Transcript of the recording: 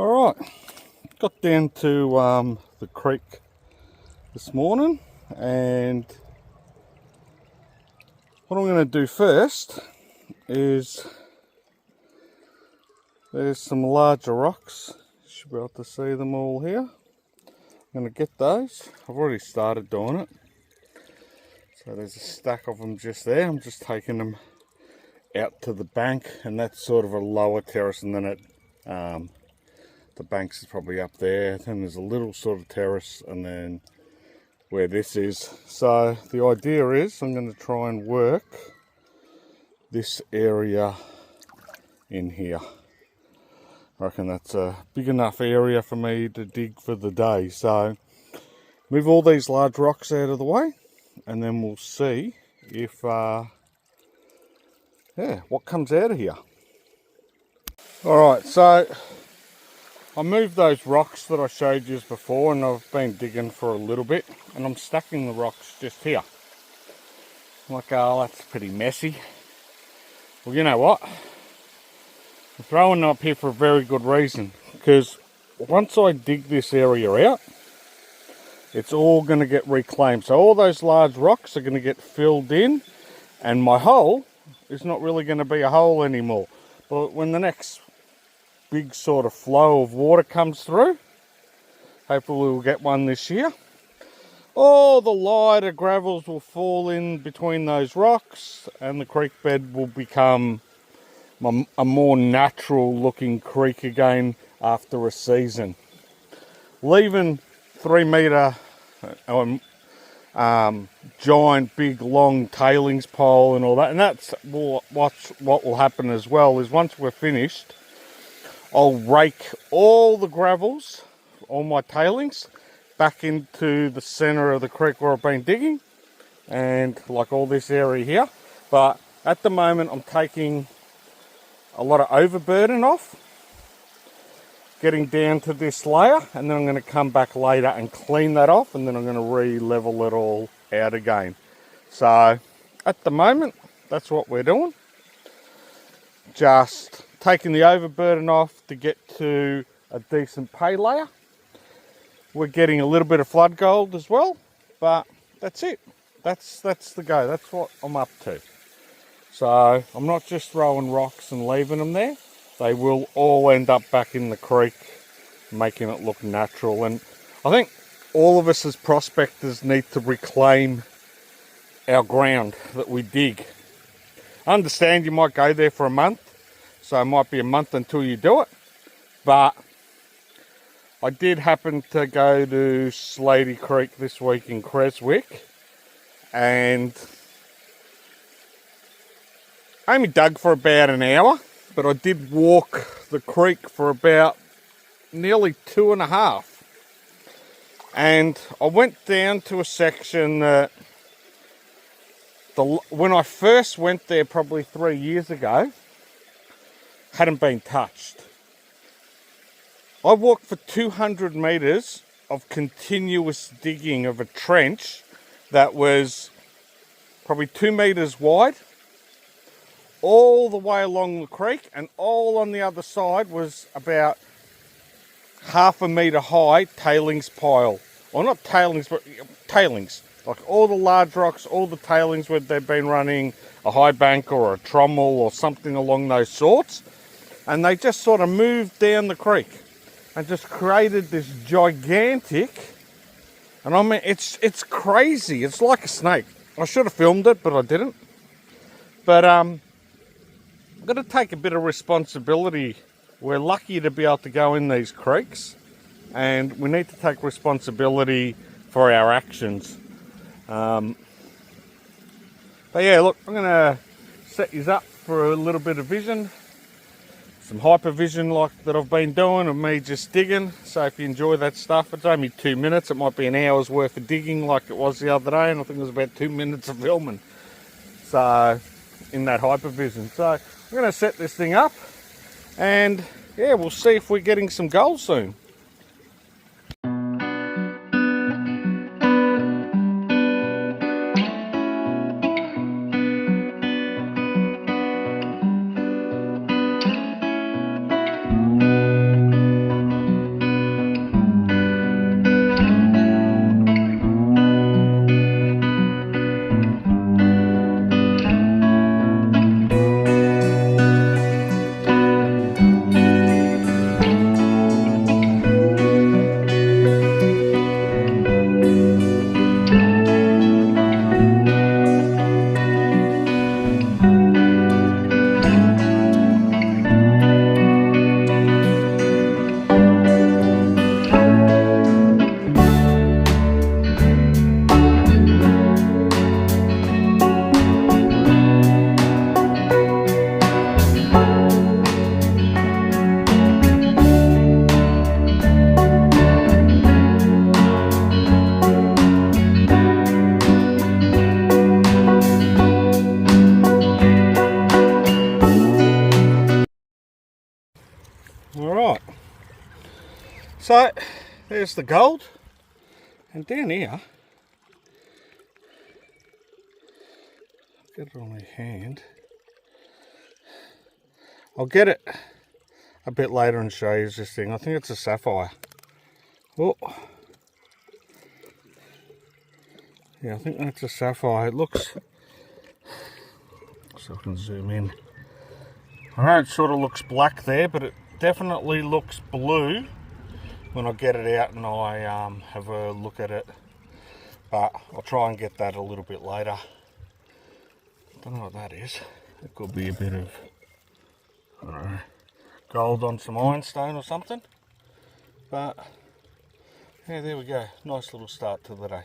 Alright, got down to the creek this morning, and what I'm going to do first is there's some larger rocks. You should be able to see them all here. I'm going to get those. I've already started doing it. So there's a stack of them just there. I'm just taking them out to the bank, and that's sort of a lower terrace, and then the banks is probably up there. Then there's a little sort of terrace, and then where this is. So the idea is I'm going to try and work this area in here. I reckon that's a big enough area for me to dig for the day. So move all these large rocks out of the way, and then we'll see if what comes out of here. Alright, so I moved those rocks that I showed you before, and I've been digging for a little bit, and I'm stacking the rocks just here. I'm like, oh, that's pretty messy. Well, you know what? I'm throwing them up here for a very good reason, because once I dig this area out, it's all going to get reclaimed. So all those large rocks are going to get filled in, and my hole is not really going to be a hole anymore. But when the next big sort of flow of water comes through, hopefully we'll get one this year, all the lighter gravels will fall in between those rocks, and the creek bed will become a more natural looking creek again after a season. Leaving 3 metre giant big long tailings pole and all that, and that's what will happen as well, is once we're finished, I'll rake all the gravels, all my tailings, back into the centre of the creek where I've been digging, and like all this area here. But at the moment I'm taking a lot of overburden off, getting down to this layer, and then I'm going to come back later and clean that off, and then I'm going to re-level it all out again. So at the moment that's what we're doing, just taking the overburden off to get to a decent pay layer. We're getting a little bit of flood gold as well, but that's it. That's the go. That's what I'm up to. So I'm not just throwing rocks and leaving them there. They will all end up back in the creek, making it look natural. And I think all of us as prospectors need to reclaim our ground that we dig. I understand you might go there for a month, so it might be a month until you do it. But I did happen to go to Slady Creek this week in Creswick, and I only dug for about an hour, but I did walk the creek for about nearly 2.5. And I went down to a section that when I first went there probably 3 years ago, hadn't been touched. I walked for 200 metres of continuous digging of a trench that was probably 2 metres wide, all the way along the creek, and all on the other side was about 1/2 metre high tailings pile. Well, not tailings, but tailings. Like all the large rocks, all the tailings where they've been running a high bank or a trommel or something along those sorts. And they just sort of moved down the creek and just created this gigantic, and I mean, it's crazy. It's like a snake. I should have filmed it, but I didn't. But I've got to take a bit of responsibility. We're lucky to be able to go in these creeks, and we need to take responsibility for our actions. But yeah, look, I'm going to set you up for a little bit of vision. Some hypervision like that I've been doing of me just digging. So if you enjoy that stuff, it's only 2 minutes. It might be an hour's worth of digging like it was the other day, and I think it was about 2 minutes of filming. So in that hypervision. So I'm going to set this thing up, and yeah, we'll see if we're getting some gold soon. Alright, so there's the gold, and down here, get it on my hand, I'll get it a bit later and show you this thing. I think it's a sapphire. Oh, yeah, I think that's a sapphire. It looks, so I can zoom in. Alright, it sort of looks black there, but it definitely looks blue when I get it out and I have a look at it. But I'll try and get that a little bit later. Don't know what that is. It could be a bit of, I don't know, gold on some ironstone or something. But yeah, there we go. Nice little start to the day.